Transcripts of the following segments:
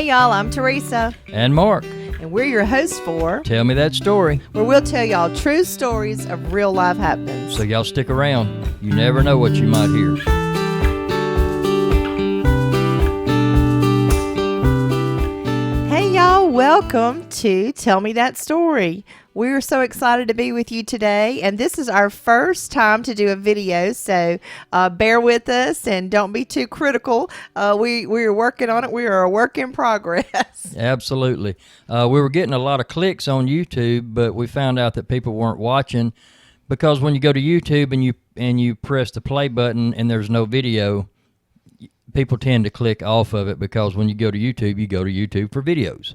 Hey y'all, I'm Teresa, And Mark, and we're your hosts for tell me that story. where we'll tell y'all true stories of real life happenings. So y'all stick around. You never know what you might hear. Hey y'all, welcome to Tell Me That Story. We're so excited to be with you today, and this is our first time to do a video, so bear with us and don't be too critical. We're working on it. We are a work in progress. Absolutely. We were getting a lot of clicks on YouTube, but we found out that people weren't watching because when you go to YouTube and you press the play button and there's no video, people tend to click off of it because when you go to YouTube for videos.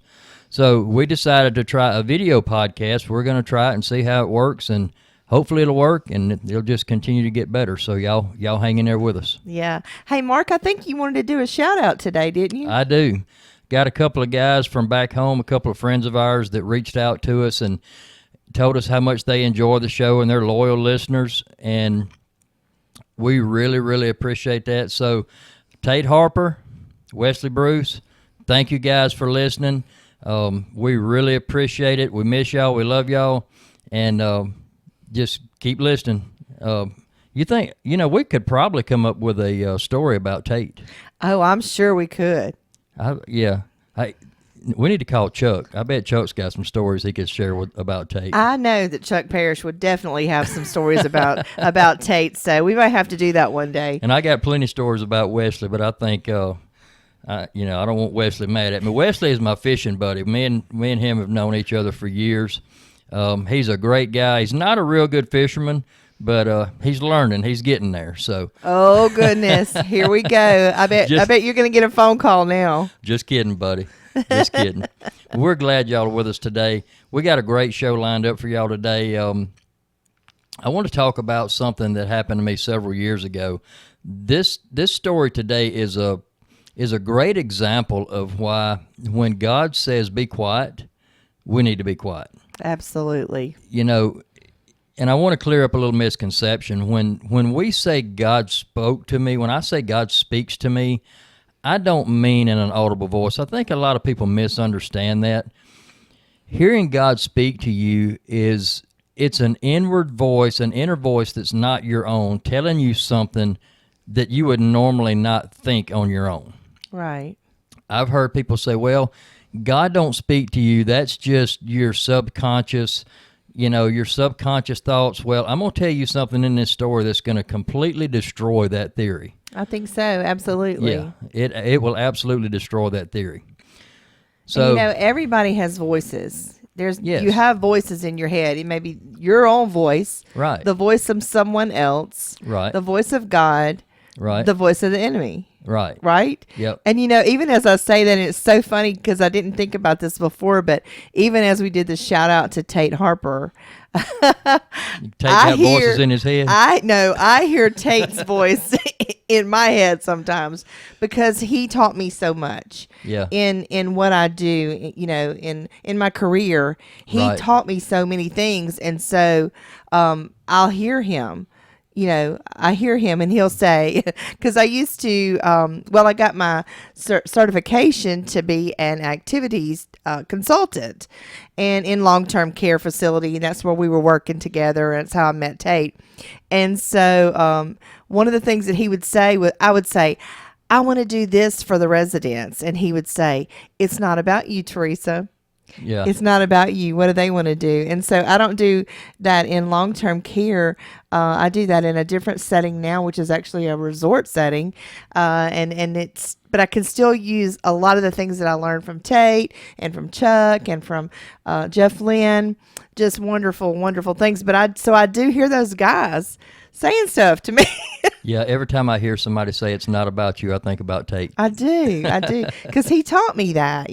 So we decided to try a video podcast. We're going to try it and see how it works, and hopefully it'll work, and it'll just continue to get better. So y'all hang in there with us. Yeah. Hey, Mark, I think you wanted to do a shout out today, didn't you? I do. Got a couple of guys from back home, a couple of friends of ours that reached out to us and told us how much they enjoy the show, and they're loyal listeners, and we really, really appreciate that. So Tate Harper, Wesley Bruce, thank you guys for listening. We really appreciate it. We miss y'all. We love y'all. And just keep listening. You think, we could probably come up with a story about Tate. Oh, I'm sure we could. We need to call Chuck. I bet Chuck's got some stories he could share about Tate. I know that Chuck Parrish would definitely have some stories about Tate, so we might have to do that one day. And I got plenty of stories about Wesley, but I think, I don't want Wesley mad at me. Wesley is my fishing buddy. Me and him have known each other for years. He's a great guy. He's not a real good fisherman, but he's learning. He's getting there. So. Oh goodness, here we go. I bet you're going to get a phone call now. Just kidding, buddy. Just kidding. We're glad y'all are with us today. We got a great show lined up for y'all today. I want to talk about something that happened to me several years ago. This story today is a great example of why when God says be quiet, we need to be quiet. Absolutely. And I want to clear up a little misconception. When we say God spoke to me, when I say God speaks to me, I don't mean in an audible voice. I think a lot of people misunderstand that. Hearing God speak to you it's an inward voice, an inner voice that's not your own, telling you something that you would normally not think on your own. Right. I've heard people say, well, God don't speak to you. That's just your subconscious, your subconscious thoughts. Well, I'm going to tell you something in this story that's going to completely destroy that theory. I think so. Absolutely. Yeah, it will absolutely destroy that theory. So, and everybody has voices. Yes. You have voices in your head. It may be your own voice, right? The voice of someone else, right? The voice of God, right? The voice of the enemy. Right. Right? Yep. And even as I say that, it's so funny because I didn't think about this before, but even as we did the shout out to Tate Harper, Tate got voices in his head. I hear Tate's voice in my head sometimes because he taught me so much. Yeah. In what I do, in my career, he Right. taught me so many things, and so I'll hear him. I hear him and he'll say, because I used to, I got my certification to be an activities consultant and in long-term care facility. And that's where we were working together. And that's how I met Tate. And so one of the things that he would say, I would say, I want to do this for the residents. And he would say, it's not about you, Teresa. Yeah. It's not about you. What do they want to do? And so I don't do that in long-term care. I do that in a different setting now, which is actually a resort setting. But I can still use a lot of the things that I learned from Tate and from Chuck and from Jeff Lynn. Just wonderful, wonderful things. But I do hear those guys saying stuff to me. Yeah, every time I hear somebody say it's not about you, I think about Tate. I do. Because he taught me that,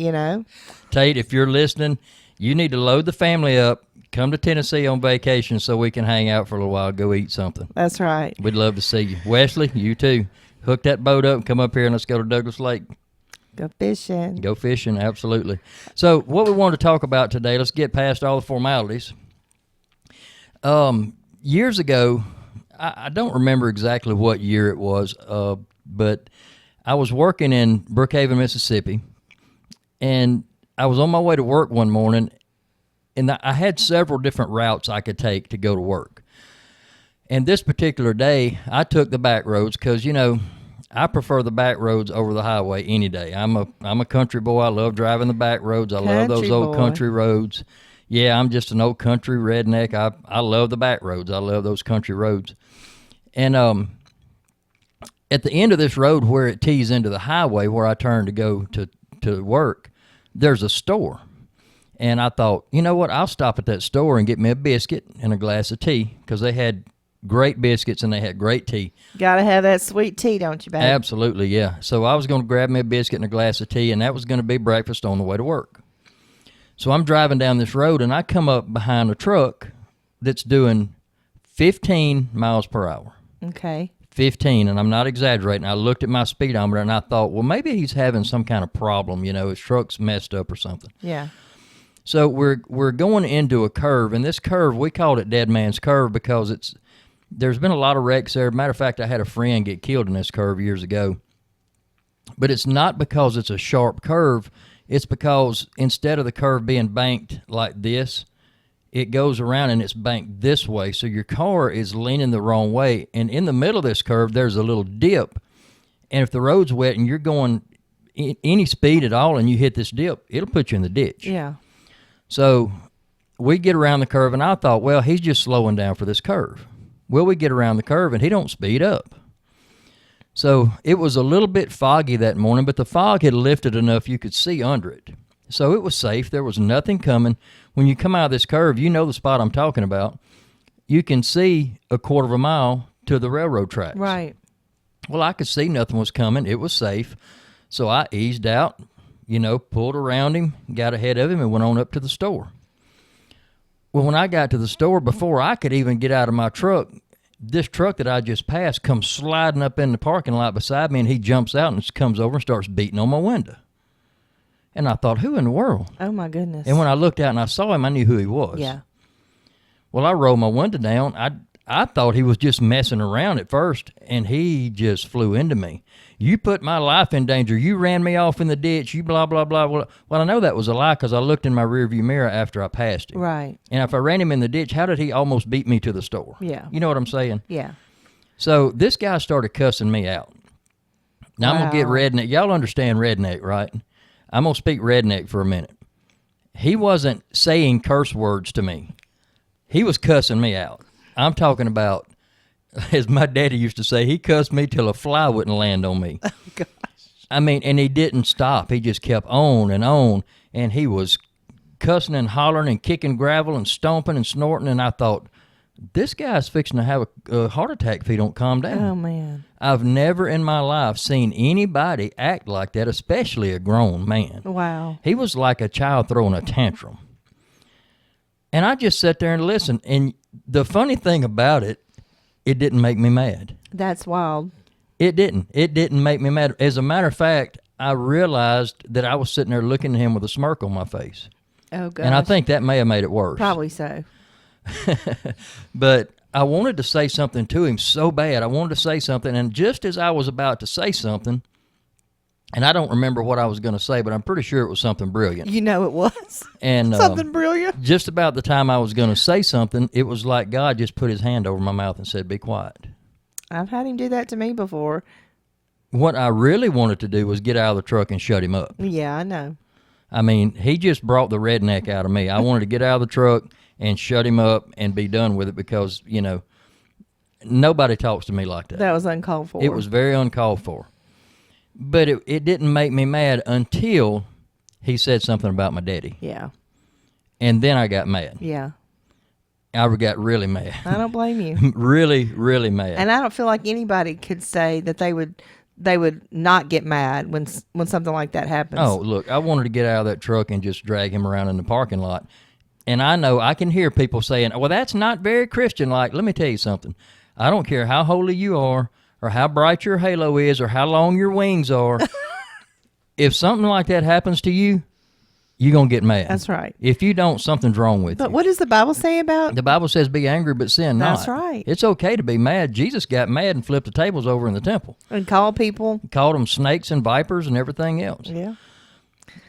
Tate, if you're listening, you need to load the family up, come to Tennessee on vacation so we can hang out for a little while, go eat something. That's right. We'd love to see you. Wesley, you too. Hook that boat up and come up here and let's go to Douglas Lake. Go fishing. Go fishing, absolutely. So what we want to talk about today, let's get past all the formalities. Years ago, I don't remember exactly what year it was, but I was working in Brookhaven, Mississippi, And I was on my way to work one morning, and I had several different routes I could take to go to work. And this particular day, I took the back roads because, I prefer the back roads over the highway any day. I'm a country boy. I love driving the back roads. I love those old country roads. Yeah, I'm just an old country redneck. I love the back roads. I love those country roads. And at the end of this road where it tees into the highway where I turn to go to work, there's a store. And I thought, you know what, I'll stop at that store and get me a biscuit and a glass of tea because they had great biscuits and they had great tea. Gotta have that sweet tea, don't you, babe? Absolutely, yeah. So I was going to grab me a biscuit and a glass of tea, and that was going to be breakfast on the way to work. So I'm driving down this road, and I come up behind a truck that's doing 15 miles per hour. Okay. 15, and I'm not exaggerating. I looked at my speedometer, and I thought, well, maybe he's having some kind of problem. His truck's messed up or something. Yeah. So we're going into a curve, and this curve, we called it Dead Man's Curve because there's been a lot of wrecks there. Matter of fact, I had a friend get killed in this curve years ago. But it's not because it's a sharp curve. It's because instead of the curve being banked like this, it goes around and it's banked this way. So your car is leaning the wrong way. And in the middle of this curve, there's a little dip. And if the road's wet and you're going any speed at all and you hit this dip, it'll put you in the ditch. Yeah. So we get around the curve, and I thought, well, he's just slowing down for this curve. Well, we get around the curve, and he don't speed up. So it was a little bit foggy that morning, but the fog had lifted enough you could see under it. So it was safe. There was nothing coming. When you come out of this curve, you know the spot I'm talking about. You can see a quarter of a mile to the railroad tracks. Right. Well, I could see nothing was coming. It was safe. So I eased out, pulled around him, got ahead of him, and went on up to the store. Well, when I got to the store, before I could even get out of my truck, this truck that I just passed comes sliding up in the parking lot beside me, and he jumps out and comes over and starts beating on my window. And I thought, who in the world? Oh, my goodness. And when I looked out and I saw him, I knew who he was. Yeah. Well, I rolled my window down. I thought he was just messing around at first, and he just flew into me. You put my life in danger. You ran me off in the ditch. You blah, blah, blah. Well, I know that was a lie because I looked in my rearview mirror after I passed him. Right. And if I ran him in the ditch, how did he almost beat me to the store? Yeah. You know what I'm saying? Yeah. So this guy started cussing me out. Now I'm going to get Wow. redneck. Y'all understand redneck, right? I'm going to speak redneck for a minute. He wasn't saying curse words to me. He was cussing me out. I'm talking about, as my daddy used to say, he cussed me till a fly wouldn't land on me. Oh, gosh. I mean, and he didn't stop. He just kept on, and he was cussing and hollering and kicking gravel and stomping and snorting, and I thought, this guy's fixing to have a heart attack if he don't calm down. Oh, man. I've never in my life seen anybody act like that, especially a grown man. Wow. He was like a child throwing a tantrum. And I just sat there and listened, and the funny thing about it, it didn't make me mad. That's wild. It didn't. It didn't make me mad. As a matter of fact, I realized that I was sitting there looking at him with a smirk on my face. Oh, gosh. And I think that may have made it worse. Probably so. But I wanted to say something to him so bad. I wanted to say something, and just as I was about to say something, and I don't remember what I was going to say, but I'm pretty sure it was something brilliant. You know it was. And Something brilliant. just about the time I was going to say something, it was like God just put his hand over my mouth and said, be quiet. I've had him do that to me before. What I really wanted to do was get out of the truck and shut him up. Yeah, I know. I mean, he just brought the redneck out of me. I wanted to get out of the truck and shut him up and be done with it because, nobody talks to me like that. That was uncalled for. It was very uncalled for. But it didn't make me mad until he said something about my daddy. Yeah. And then I got mad. Yeah. I got really mad. I don't blame you. Really, really mad. And I don't feel like anybody could say that they would not get mad when something like that happens. Oh, look, I wanted to get out of that truck and just drag him around in the parking lot. And I know I can hear people saying, well, that's not very Christian-like. Let me tell you something. I don't care how holy you are or how bright your halo is or how long your wings are. If something like that happens to you, you're going to get mad. That's right. If you don't, something's wrong with you. But what does the Bible say about? The Bible says be angry but sin not. That's right. It's okay to be mad. Jesus got mad and flipped the tables over in the temple. And call people. He called them snakes and vipers and everything else. Yeah.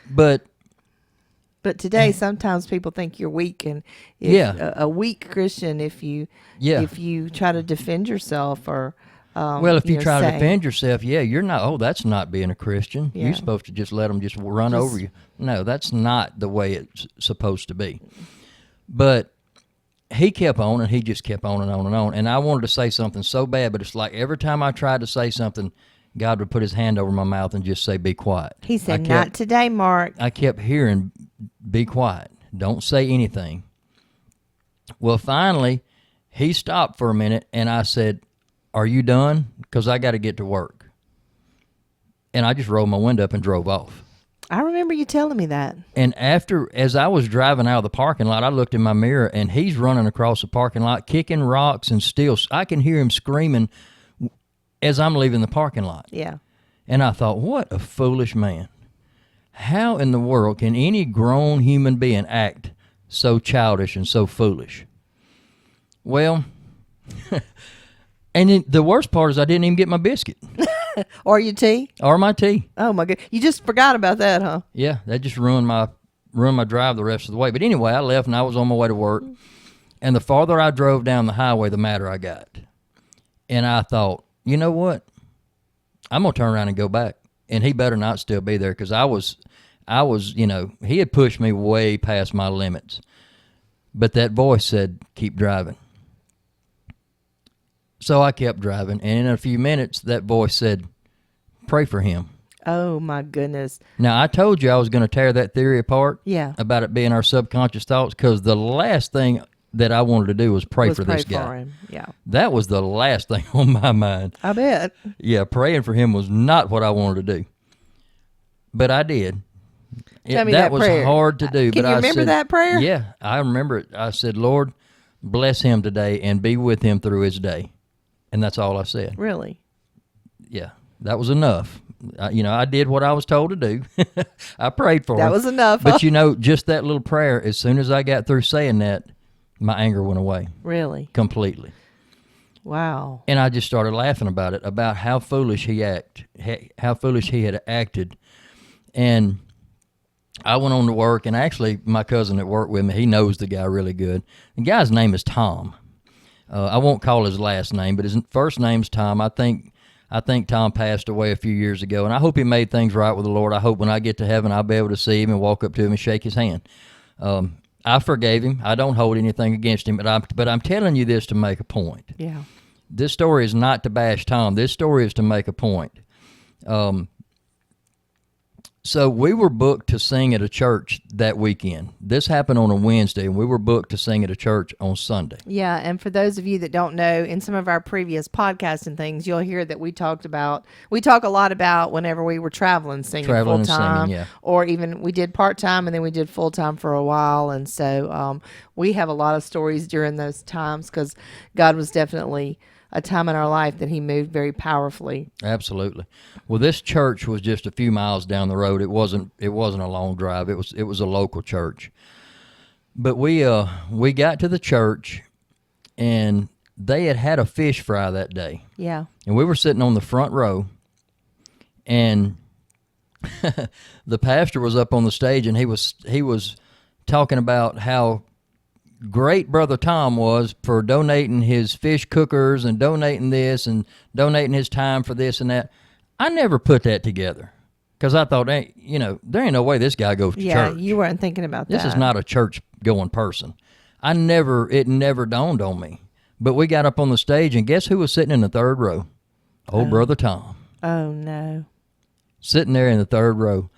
But But today, sometimes people think you're weak, and if, Yeah. a weak Christian, if you Yeah. if you try to defend yourself or well, if you try to say, defend yourself, you're not. Oh, that's not being a Christian. Yeah. You're supposed to just let them just run Just- over you. No, that's not the way it's supposed to be. But he kept on, and he just kept on and on and on. And I wanted to say something so bad, but it's like every time I tried to say something, God would put his hand over my mouth and just say, "Be quiet." he said, I "Not kept, today, Mark." I kept hearing, "Be quiet. Don't say anything." Well, finally, he stopped for a minute, and I said, "Are you done? Because I got to get to work." And I just rolled my window up and drove off. I remember you telling me that. And as I was driving out of the parking lot, I looked in my mirror, and he's running across the parking lot, kicking rocks, and I can hear him screaming as I'm leaving the parking lot. Yeah. And I thought, what a foolish man. How in the world can any grown human being act so childish and so foolish? Well, and the worst part is I didn't even get my biscuit Or your tea? or my tea. Oh my God! You just forgot about that, huh? Yeah, that just ruined my drive the rest of the way. But anyway, I left and I was on my way to work. And the farther I drove down the highway, the madder I got. And I thought, you know what? I'm going to turn around and go back. And he better not still be there, because I was, he had pushed me way past my limits. But that voice said, keep driving. So I kept driving. And in a few minutes, that voice said, pray for him. Oh my goodness! Now, I told you I was going to tear that theory apart. Yeah. About it being our subconscious thoughts, because the last thing that I wanted to do was pray for this guy. For him. Yeah. That was the last thing on my mind. I bet. Yeah, praying for him was not what I wanted to do. But I did. Tell me that was prayer. hard to do. Can but you I remember said, that prayer? Yeah, I remember it. I said, Lord, bless him today and be with him through his day. And that's all I said. Really? Yeah, that was enough. I did what I was told to do. I prayed for him. That was enough. But just that little prayer, as soon as I got through saying that, my anger went away Really? completely. Wow. And I just started laughing about it, about how foolish he had acted. And I went on to work, and actually my cousin that worked with me, he knows the guy really good. The guy's name is Tom. I won't call his last name, but his first name's Tom. I think Tom passed away a few years ago, and I hope he made things right with the Lord. I hope when I get to heaven, I'll be able to see him and walk up to him and shake his hand. I forgave him. I don't hold anything against him, but I'm telling you this to make a point. Yeah. This story is not to bash Tom. This story is to make a point. So we were booked to sing at a church that weekend. This happened on a Wednesday, and we were booked to sing at a church on Sunday. Yeah, and for those of you that don't know, in some of our previous podcasts and things, you'll hear that we talk a lot about whenever we were traveling singing Traveling and full-time, singing, yeah. or even we did part-time and then we did full-time for a while. And so we have a lot of stories during those times, because God was definitely a time in our life that he moved very powerfully. Absolutely. Well, this church was just a few miles down the road. It wasn't a long drive. It was a local church. But we got to the church, and they had a fish fry that day. Yeah. And we were sitting on the front row, and the pastor was up on the stage, and he was talking about how great Brother Tom was for donating his fish cookers and donating this and donating his time for this and that. I never put that together, because I thought, there ain't no way this guy goes to Yeah, church. you weren't thinking about This that. is not a church-going person. It never dawned on me. But we got up on the stage, and guess who was sitting in the third row? Old Brother Tom. Oh, no. Sitting there in the third row.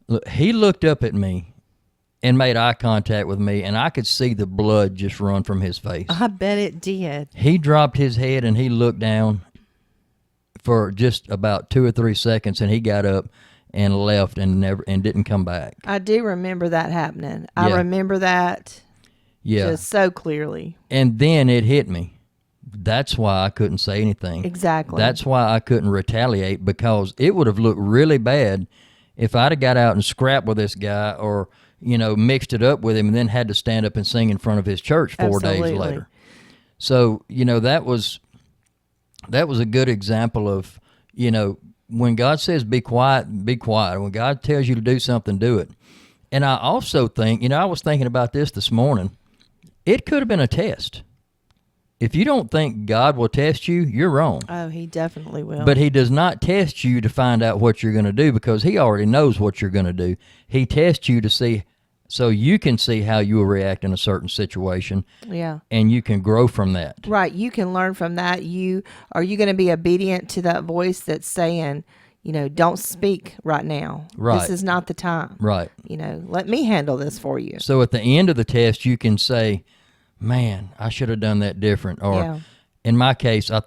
Look, he looked up at me and made eye contact with me, and I could see the blood just run from his face. I bet it did. He dropped his head, and he looked down for just about 2 or 3 seconds, and he got up and left and didn't come back. I do remember that happening. I Yeah. remember that Yeah. just so clearly. And then it hit me. That's why I couldn't say anything. Exactly. That's why I couldn't retaliate, because it would have looked really bad if I'd have got out and scrapped with this guy, or mixed it up with him and then had to stand up and sing in front of his church 4 days Absolutely. later. So, that was a good example of, when God says be quiet, be quiet. When God tells you to do something, do it. And I also think, I was thinking about this morning. It could have been a test. If you don't think God will test you, you're wrong. Oh, he definitely will. But he does not test you to find out what you're going to do, because he already knows what you're going to do. He tests you to see, so you can see how you will react in a certain situation. Yeah. And you can grow from that. Right. You can learn from that. Are you going to be obedient to that voice that's saying, don't speak right now. Right. This is not the time. Right. Let me handle this for you. So at the end of the test, you can say, man, I should have done that different. Or in my case, I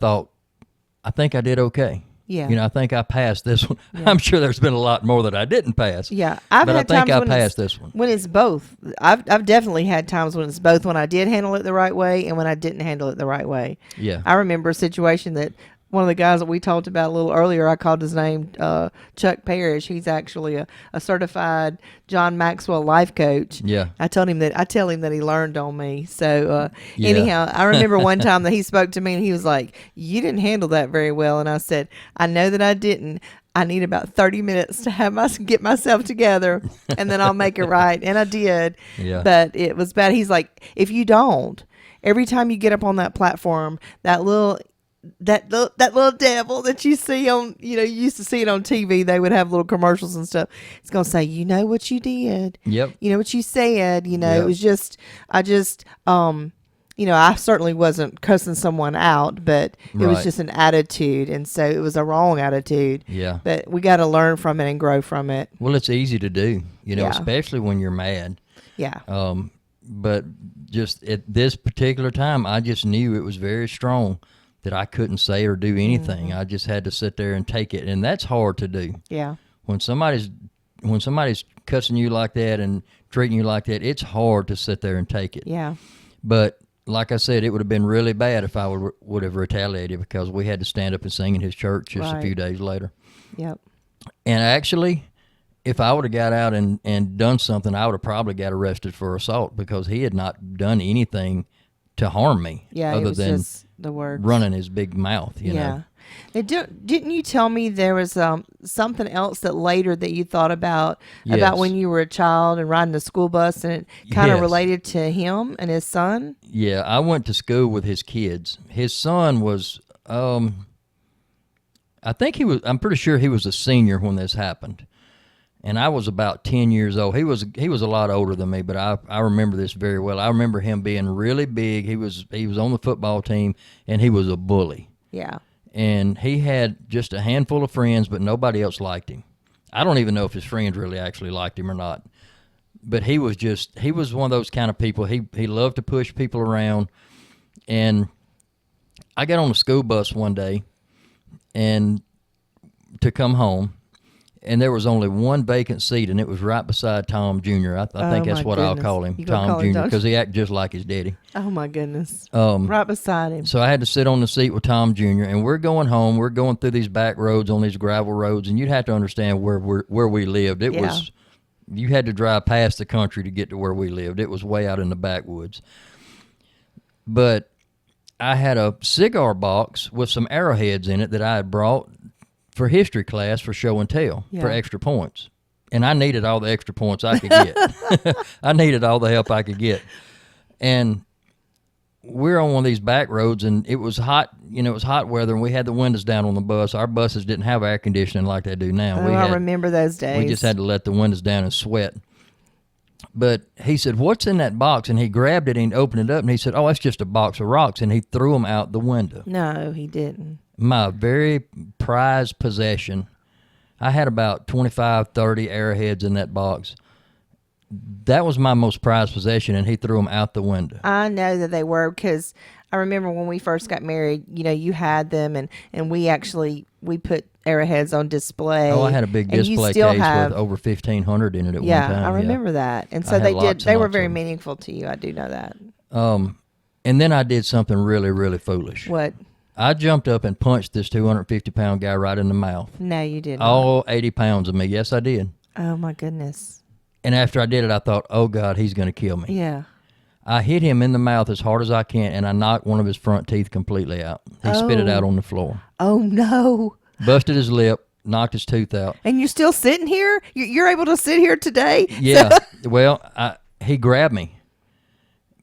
think I did okay. Yeah. I think I passed this one. Yeah. I'm sure there's been a lot more that I didn't pass. Yeah. I think I passed this one. When it's both. I've definitely had times when it's both, when I did handle it the right way and when I didn't handle it the right way. Yeah. I remember a situation that one of the guys that we talked about a little earlier, I called his name Chuck Parrish. He's actually a certified John Maxwell life coach. Yeah. I tell him that he learned on me. So anyhow, I remember one time that he spoke to me and he was like, "You didn't handle that very well." And I said, "I know that I didn't. I need about 30 minutes to get myself together, and then I'll make it right." And I did. Yeah. But it was bad. He's like, "If you don't, every time you get up on that platform, that little devil that you see on, you used to see it on TV. They would have little commercials and stuff. It's going to say, you know what you did. Yep. You know what you said. Yep. It was just, I certainly wasn't cussing someone out, but it was just an attitude. And so it was a wrong attitude. Yeah. But we got to learn from it and grow from it. Well, it's easy to do, especially when you're mad. Yeah. But just at this particular time, I just knew it was very strong that I couldn't say or do anything. I just had to sit there and take it, and that's hard to do. Yeah. When somebody's cussing you like that and treating you like that, it's hard to sit there and take it. Yeah. But like I said, it would have been really bad if I would have retaliated, because we had to stand up and sing in his church just a few days later. Yep. And actually, if I would have got out and done something, I would have probably got arrested for assault, because he had not done anything to harm me, other than just the words. Running his big mouth, you know. Now, didn't you tell me there was something else that later that you thought about when you were a child and riding the school bus, and it kind of related to him and his son? Yeah, I went to school with his kids. His son was, I'm pretty sure he was a senior when this happened. And I was about 10 years old. He was a lot older than me, but I remember this very well. I remember him being really big. He was on the football team, and he was a bully. Yeah. And he had just a handful of friends, but nobody else liked him. I don't even know if his friends really actually liked him or not. But he was one of those kind of people. He loved to push people around. And I got on the school bus one day and to come home, and there was only one vacant seat, and it was right beside Tom Jr. I think that's what I'll call him, Tom Jr., because he acted just like his daddy. Oh, my goodness. Right beside him. So I had to sit on the seat with Tom Jr., and we're going home. We're going through these back roads on these gravel roads, and you'd have to understand where we lived. It was, you had to drive past the country to get to where we lived. It was way out in the backwoods. But I had a cigar box with some arrowheads in it that I had brought for history class for show and tell, for extra points. And I needed all the extra points I could get. I needed all the help I could get. And we're on one of these back roads, and it was hot, it was hot weather, and we had the windows down on the bus. Our buses didn't have air conditioning like they do now. I remember those days. We just had to let the windows down and sweat. But he said, "What's in that box?" And he grabbed it and opened it up, and he said, "Oh, that's just a box of rocks." And he threw them out the window. No, he didn't. My very prized possession. I had about 25, 30 arrowheads in that box. That was my most prized possession, and he threw them out the window. I know that they were, because I remember when we first got married, you had them, and we put arrowheads on display. Oh, I had a big display case with over 1,500 in it at one time. I remember that. And so they were very meaningful to you. I do know that. And then I did something really, really foolish. What? I jumped up and punched this 250-pound guy right in the mouth. No, you didn't. All 80 pounds of me. Yes, I did. Oh, my goodness. And after I did it, I thought, oh, God, he's going to kill me. Yeah. I hit him in the mouth as hard as I can, and I knocked one of his front teeth completely out. He spit it out on the floor. Oh, no. Busted his lip, knocked his tooth out. And you're still sitting here? You're able to sit here today? Yeah. Well, he grabbed me.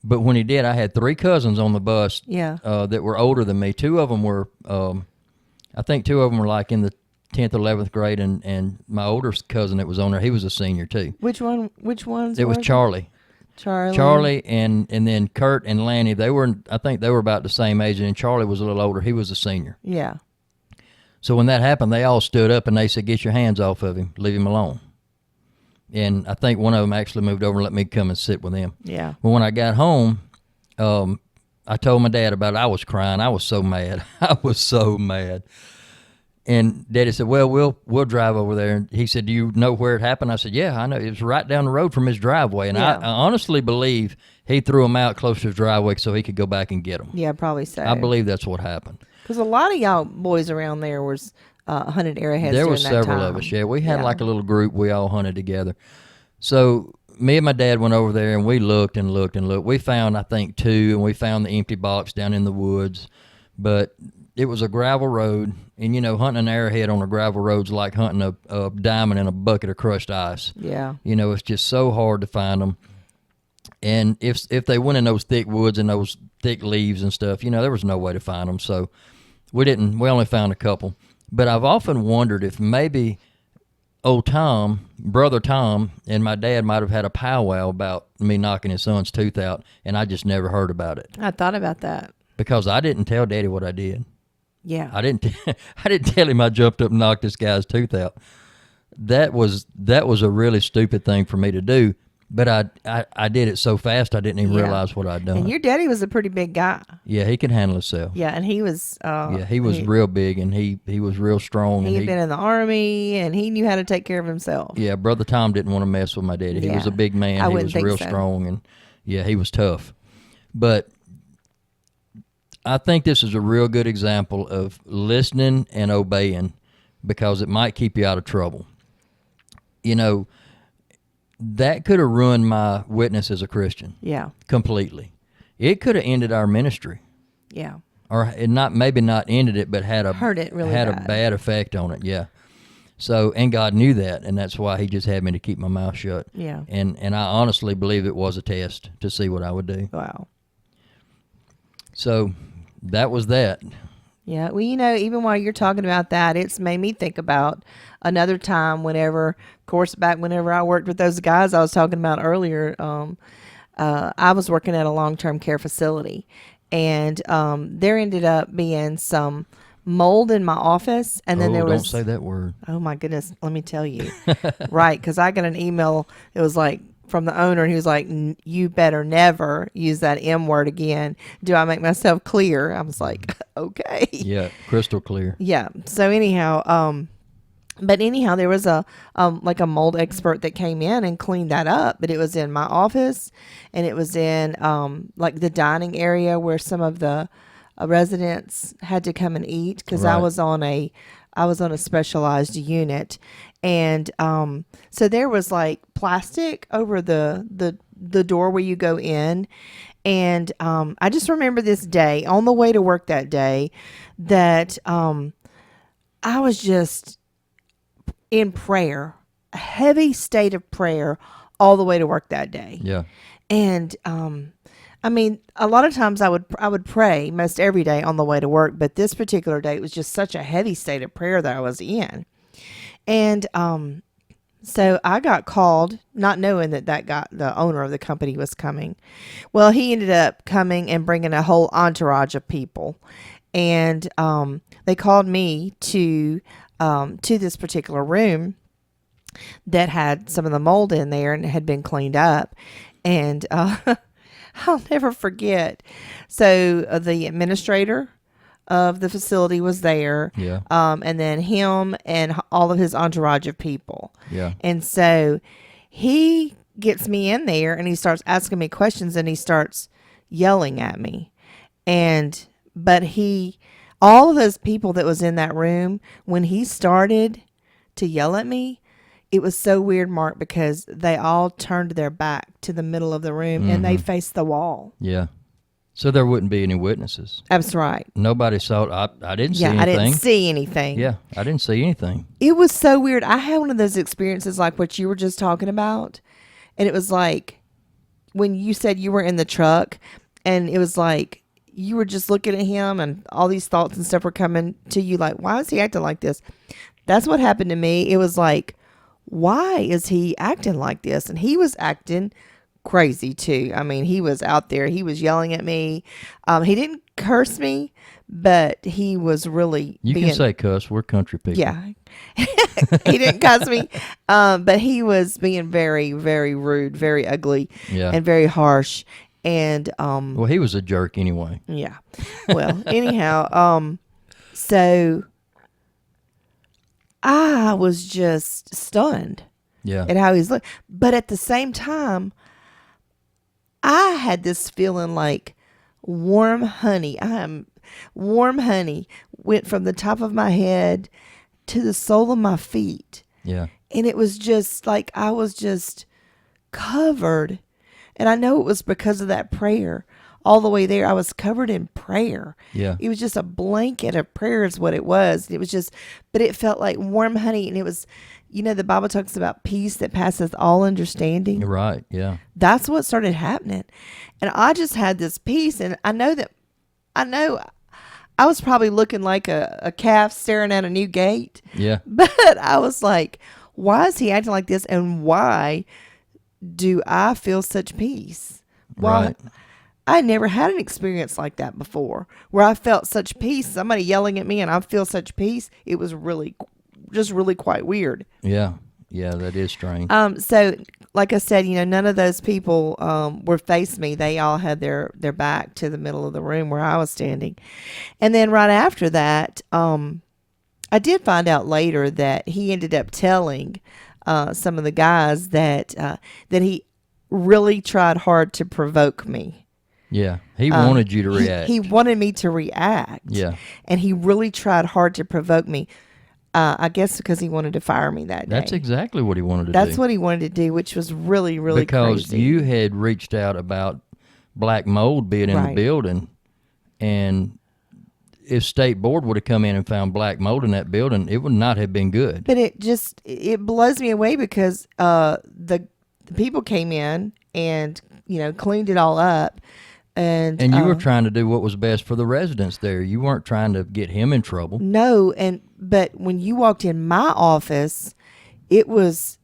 But when he did, I had 3 cousins on the bus Yeah. that were older than me. 2 of them were, I think 2 of them were like in the 10th, 11th grade, and my older cousin that was on there, he was a senior too. Which ones? It was Charlie. Charlie and then Kurt and Lanny, I think they were about the same age, and Charlie was a little older. He was a senior. Yeah. So when that happened, they all stood up and they said, "Get your hands off of him. Leave him alone." And I think one of them actually moved over and let me come and sit with him. Yeah. But when I got home, I told my dad about it. I was crying. I was so mad. I was so mad. And Daddy said, "Well, we'll drive over there." And he said, "Do you know where it happened?" I said, "Yeah, I know. It was right down the road from his driveway." And Yeah. I honestly believe he threw him out close to his driveway so he could go back and get them. Yeah, probably so. I believe that's what happened. Because a lot of y'all boys around there was hunted arrowheads. There during was that several time. of us. Yeah, we had Yeah. like a little group. We all hunted together. So me and my dad went over there and we looked and looked and looked. We found, I think, 2, and we found the empty box down in the woods. But it was a gravel road, and hunting an arrowhead on a gravel road's like hunting a diamond in a bucket of crushed ice. Yeah. It's just so hard to find them. And if they went in those thick woods and those thick leaves and stuff, there was no way to find them. So we only found a couple. But I've often wondered if maybe old Tom, brother Tom, and my dad might have had a powwow about me knocking his son's tooth out, and I just never heard about it. I thought about that. Because I didn't tell Daddy what I did. Yeah. I didn't tell him I jumped up and knocked this guy's tooth out. That was a really stupid thing for me to do, but I did it so fast I didn't even Yeah. realize what I'd done. And your daddy was a pretty big guy. Yeah, he could handle himself. Yeah, and he was. He was real big, and he was real strong. He and had been in the Army, and he knew how to take care of himself. Yeah, brother Tom didn't want to mess with my daddy. He was Yeah. a big man. I He wouldn't was think real so. strong, and yeah, he was tough. But I think this is a real good example of listening and obeying, because it might keep you out of trouble. That could have ruined my witness as a Christian Yeah. completely. It could have ended our ministry, Yeah. or it maybe not ended it, but had Hurt it really had bad. a bad effect on it. Yeah. So, and God knew that, and that's why He just had me to keep my mouth shut. Yeah. And I honestly believe it was a test to see what I would do. Wow. So that was that. Yeah. Well, even while you're talking about that, it's made me think about another time whenever, of course, back whenever I worked with those guys I was talking about earlier, I was working at a long-term care facility, and there ended up being some mold in my office, and then there was. Don't say that word. Oh my goodness, let me tell you. Right, because I got an email, it was like from the owner, and he was like, "You better never use that M word again. Do I make myself clear?" I was like, okay. Yeah, crystal clear. Yeah. So anyhow, but anyhow, there was a like a mold expert that came in and cleaned that up, but it was in my office, and it was in like the dining area where some of the residents had to come and eat, because I Right. was on a specialized unit, and so there was like plastic over the door where you go in, and I just remember this day on the way to work that day that I was just in prayer, a heavy state of prayer all the way to work that day. Yeah. And I mean, a lot of times I would pray most every day on the way to work, but this particular day it was just such a heavy state of prayer that I was in. And so I got called, not knowing that the owner of the company was coming. Well, he ended up coming and bringing a whole entourage of people, and they called me to this particular room that had some of the mold in there and had been cleaned up. And I'll never forget. So the administrator of the facility was there. Yeah. And then him and all of his entourage of people. Yeah. And so he gets me in there and he starts asking me questions and he starts yelling at me. But all of those people that was in that room, when he started to yell at me, it was so weird, Mark, because they all turned their back to the middle of the room and they faced the wall. Yeah. So there wouldn't be any witnesses. That's right. Nobody saw. I didn't see Yeah, anything. I didn't see anything. Yeah, I didn't see anything. It was so weird. I had one of those experiences like what you were just talking about. And it was like when you said you were in the truck and it was like you were just looking at him and all these thoughts and stuff were coming to you like, why is he acting like this? That's what happened to me. It was like, why is he acting like this? And he was acting crazy too. I mean, he was out there. He was yelling at me. He didn't curse me, but he was really You can say cuss. We're country people. Yeah. He didn't cuss me, but he was being very, very rude, very ugly, Yeah. and very harsh. And Well, he was a jerk anyway. yeah. Well, anyhow, so I was just stunned Yeah. at how he's looking. But at the same time, I had this feeling like warm honey. Warm honey went from the top of my head to the sole of my feet. Yeah. And it was just like I was just covered. And I know it was because of that prayer. All the way there, I was covered in prayer. Yeah. It was just a blanket of prayer is what it was. It was just, but it felt like warm honey. And it was, the Bible talks about peace that passeth all understanding. You're right. Yeah. That's what started happening. And I just had this peace. And I know I was probably looking like a calf staring at a new gate. Yeah. But I was like, why is he acting like this? And why do I feel such peace? Why? Right. I never had an experience like that before where I felt such peace. Somebody yelling at me and I feel such peace. It was really quite weird. Yeah. Yeah. That is strange. So like I said, none of those people were face me. They all had their back to the middle of the room where I was standing. And then right after that, I did find out later that he ended up telling some of the guys that he really tried hard to provoke me. Yeah. He wanted you to react. He wanted me to react. Yeah. And he really tried hard to provoke me. I guess because he wanted to fire me that day. That's exactly what he wanted to do. That's what he wanted to do, which was really, really because crazy. you had reached out about black mold being in the Right. building, and if state board would have come in and found black mold in that building, it would not have been good. But it blows me away because the people came in and cleaned it all up, and you were trying to do what was best for the residents there. You weren't trying to get him in trouble. no, but when you walked in my office, it was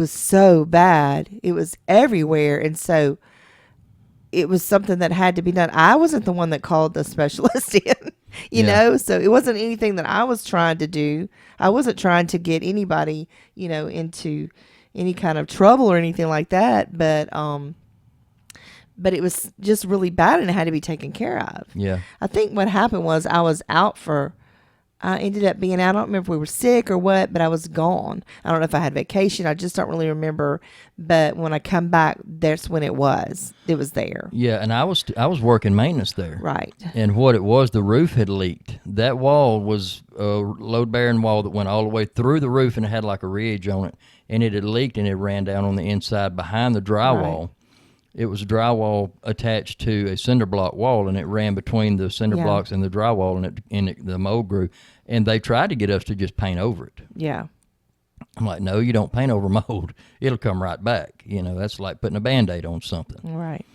so bad. It was everywhere, and so it was something that had to be done. I wasn't the one that called the specialist in, so it wasn't anything that I was trying to do. I wasn't trying to get anybody, into any kind of trouble or anything like that. But it was just really bad and it had to be taken care of. Yeah. I think what happened was I ended up being out. I don't remember if we were sick or what, but I was gone. I don't know if I had vacation. I just don't really remember. But when I come back, that's when it was. It was there. Yeah, and I was working maintenance there. Right. And what it was, the roof had leaked. That wall was a load-bearing wall that went all the way through the roof, and it had like a ridge on it. And it had leaked, and it ran down on the inside behind the drywall. Right. It was drywall attached to a cinder block wall, and it ran between the cinder blocks and the drywall, and the mold grew. And they tried to get us to just paint over it. Yeah. I'm like, no, you don't paint over mold. It'll come right back. That's like putting a Band-Aid on something. Right.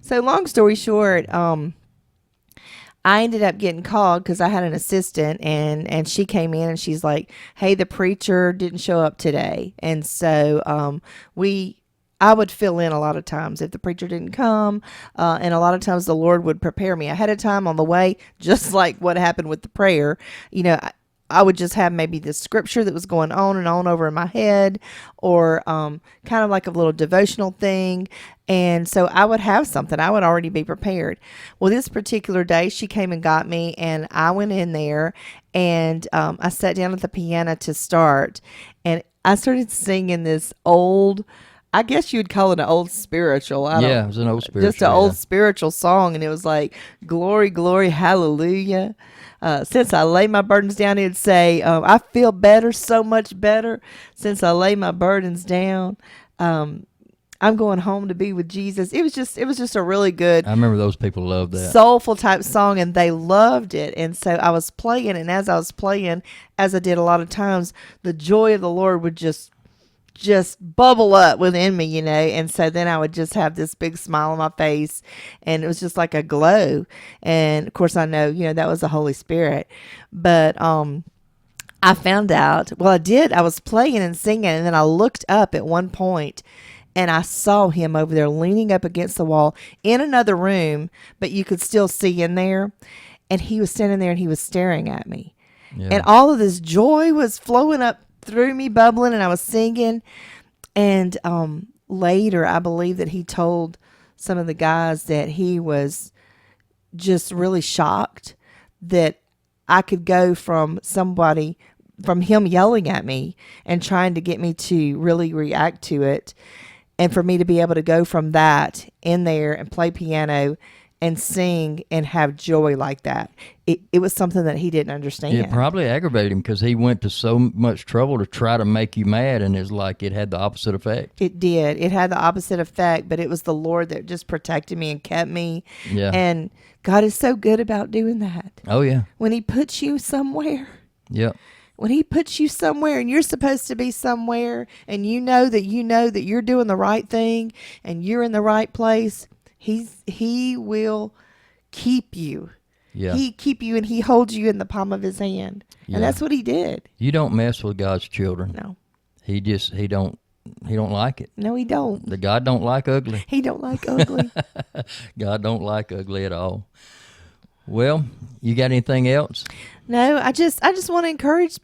So long story short, I ended up getting called because I had an assistant and she came in and she's like, hey, the preacher didn't show up today. And so I would fill in a lot of times if the preacher didn't come. And a lot of times the Lord would prepare me ahead of time on the way, just like what happened with the prayer. I would just have maybe this scripture that was going on and on over in my head, or kind of like a little devotional thing. And so I would have something. I would already be prepared. Well, this particular day, she came and got me, and I went in there, and I sat down at the piano to start, and I started singing this old, I guess you'd call it an old spiritual. It was an old spiritual. Just an old spiritual song. And it was like, glory, glory, hallelujah. Since I lay my burdens down, it'd say, I feel better, so much better since I lay my burdens down. I'm going home to be with Jesus. It was just a really good, I remember those people loved that. soulful type song, and they loved it. And so I was playing, and as I was playing, as I did a lot of times, the joy of the Lord would just bubble up within me, and so then I would just have this big smile on my face, and it was just like a glow. And of course I know, that was the Holy Spirit. But I found out, I was playing and singing, and then I looked up at one point, and I saw him over there leaning up against the wall in another room, but you could still see in there. And he was standing there, and he was staring at me. Yeah. And all of this joy was flowing up through me, bubbling, and I was singing. And later, I believe that he told some of the guys that he was just really shocked that I could go from him yelling at me and trying to get me to really react to it, and for me to be able to go from that in there and play piano and sing and have joy like that. It was something that he didn't understand. It probably aggravated him because he went to so much trouble to try to make you mad, and it's like it had the opposite effect. It did. It had the opposite effect, but it was the Lord that just protected me and kept me. Yeah. And God is so good about doing that. Oh, yeah. When he puts you somewhere. Yep. When he puts you somewhere and you're supposed to be somewhere, and you know that you're doing the right thing and you're in the right place, he will keep you. Yeah. He keep you, and he holds you in the palm of his hand. Yeah. And that's what he did. You don't mess with God's children. No. He don't like it. No, he don't. The God don't like ugly. He don't like ugly. God don't like ugly at all. Well, you got anything else? No, I just want to encourage,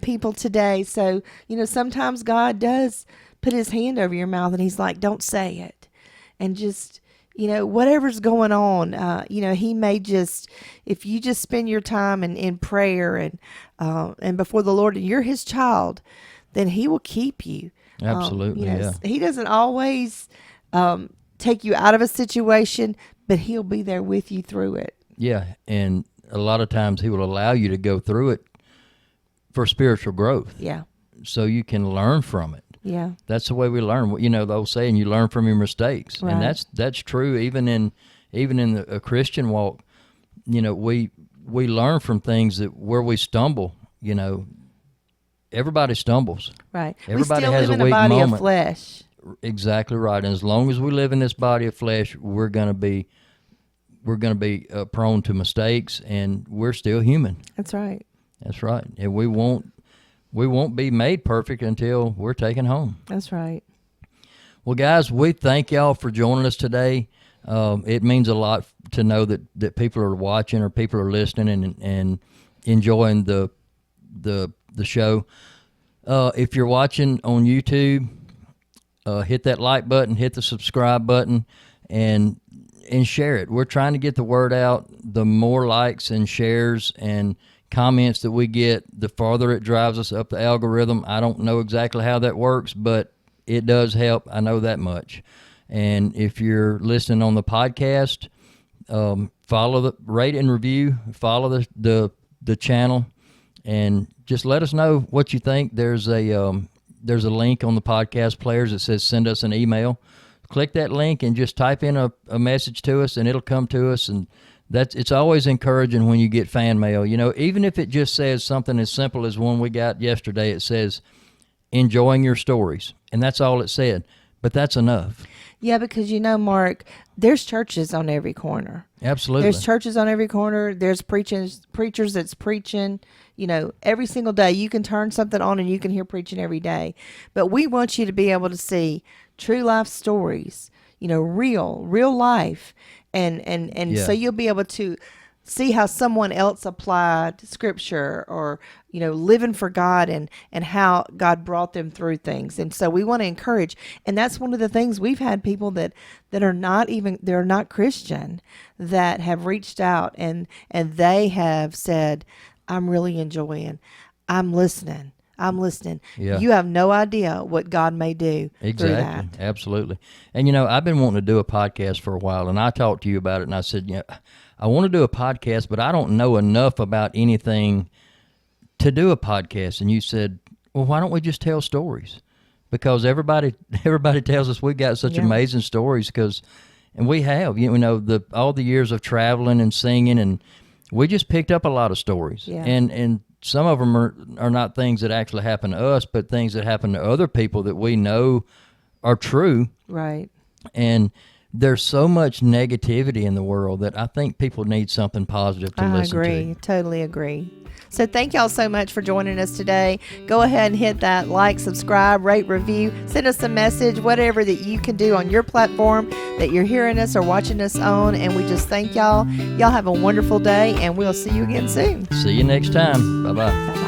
people today. So, sometimes God does put his hand over your mouth, and he's like, don't say it. And just, whatever's going on, he may just, if you just spend your time in prayer and before the Lord, and you're his child, then he will keep you. Absolutely, yeah. He doesn't always take you out of a situation, but he'll be there with you through it. Yeah, and a lot of times he will allow you to go through it for spiritual growth. Yeah. So you can learn from it. Yeah. That's the way we learn. The old saying, you learn from your mistakes. Right. And that's true even in a Christian walk. We learn from things where we stumble, everybody stumbles. Right. Everybody we still has live a in a weak body moment. of flesh. Exactly right. And as long as we live in this body of flesh, we're going to be prone to mistakes, and we're still human. That's right. That's right. And we won't be made perfect until we're taken home. That's right. Well, guys, we thank y'all for joining us today. It means a lot to know that people are watching or people are listening and enjoying the show. If you're watching on YouTube, hit that like button, hit the subscribe button, and share it. We're trying to get the word out. The more likes and shares and comments that we get, the farther it drives us up the algorithm. I don't know exactly how that works, but it does help. I know that much. And if you're listening on the podcast, rate and review, follow the channel, and just let us know what you think. There's a link on the podcast players that says send us an email. Click that link and just type in a message to us, and it'll come to us. And it's always encouraging when you get fan mail. Even if it just says something as simple as one we got yesterday. It says, enjoying your stories. And that's all it said. But that's enough. Yeah, because Mark, there's churches on every corner. Absolutely. There's churches on every corner. There's preachers that's preaching, every single day. You can turn something on and you can hear preaching every day. But we want you to be able to see true life stories, real life. And Yeah. so you'll be able to see how someone else applied scripture or, living for God and how God brought them through things. And so we want to encourage. And that's one of the things we've had people that are they're not Christian that have reached out and they have said, I'm really enjoying, I'm listening. Yeah. You have no idea what God may do through Exactly. that. Absolutely. And, I've been wanting to do a podcast for a while, and I talked to you about it, and I said, I want to do a podcast, but I don't know enough about anything to do a podcast. And you said, well, why don't we just tell stories? because everybody tells us we got such Yeah. amazing stories and we have, all the years of traveling and singing, and we just picked up a lot of stories. Yeah. And some of them are not things that actually happen to us, but things that happen to other people that we know are true. Right. And there's so much negativity in the world that I think people need something positive to I listen agree. to. Totally agree. So thank y'all so much for joining us today. Go ahead and hit that like, subscribe, rate, review. Send us a message, whatever that you can do on your platform that you're hearing us or watching us on. And we just thank y'all. Y'all have a wonderful day, and we'll see you again soon. See you next time. Bye-bye. Bye-bye.